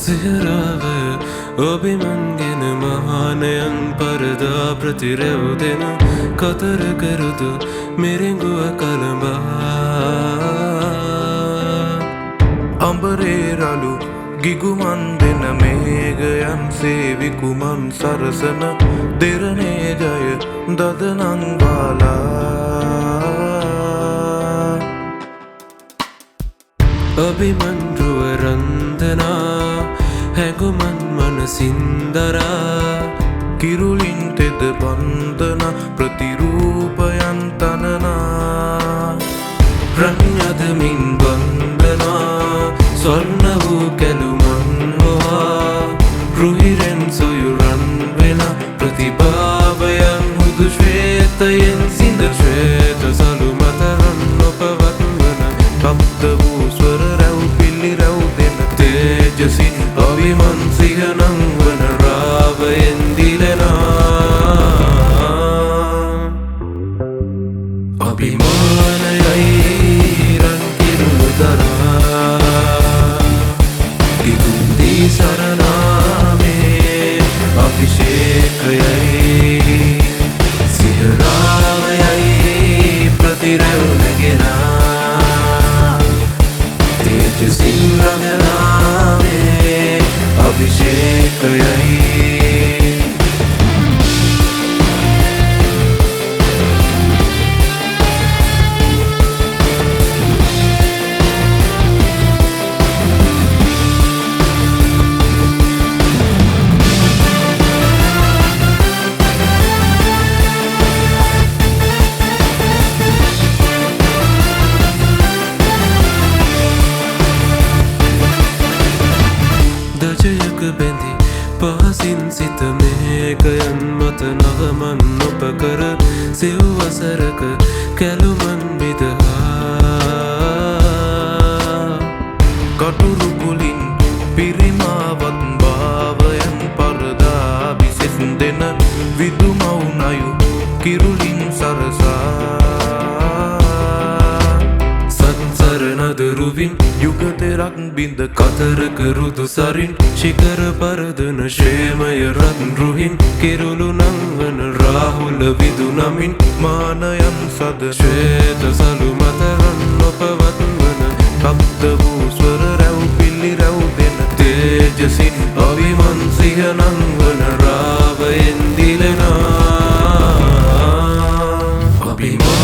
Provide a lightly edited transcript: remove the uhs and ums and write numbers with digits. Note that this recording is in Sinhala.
සිහරාවය ඔබිමන්ගෙන මහානයන් පරදා ප්‍රතිරැව් දෙන කතරකරුදු මිරිඟුව කළඹා අඹරේරලු ගිගුමන් දෙන මේඝයන් සේවිකුමන් සරසන දෙරණේ ජය දදනං බාලා අභිමන්රුව රන්දනා හැඟුමන් මනසින්දරා කිරුලින් තෙද බන්ධන ප්‍රතිරූපයන් තනනා ප්‍රඥදමින් බන්ධනා ස්වර්ණ වූ කැලුමන් හොවා රුහිරෙන් සොයුරන් වෙන ප්‍රතිභාවයන් හුදු ශ්වේතයෙන් සිඳ ශ්වේත සලු මතරන් නොපවත් වන තප්ත වූ ස්වර රැව් පිල්ලි රැව් දෙන තේජසින් අවිමන් සිහනං වන රාවයෙන් දිලෙනා අභිමානයයි රන්කිරුව දරා ගිගුම්දී සරනාමේ අභිෂේකයයි සිහරාවයයි ප්‍රතිරැව් නැගෙනා තේජසින් රඟනාමේ අභිෂේකයයි දජයක බැඳි පහසින් සිත මේකයන් මත නවමන් නොපකර සිව්වසරක කැලුමන් විදහා කටුරු කුලින් පිරිමාවත් භාවයන් පරදා විසෙස් දෙන විදුමවුනයු කිරුලින් සරසා සරනදරුවින් යුගතෙරක් බිඳ කතරක රුදු සරින් ශිකර පරදන ශේමය රන් රුහින් කිරුළු නංවන රාහුල විදු නමින් මානයන් සද ශ්වේත සලු මතරන් නොපවත් වන තප්ත වූ ස්වර රැව් පිල්ලි රැව් දෙන තේජසින් අවිමන් සිහනං වන රාවයෙන් දිලෙනා අභිමා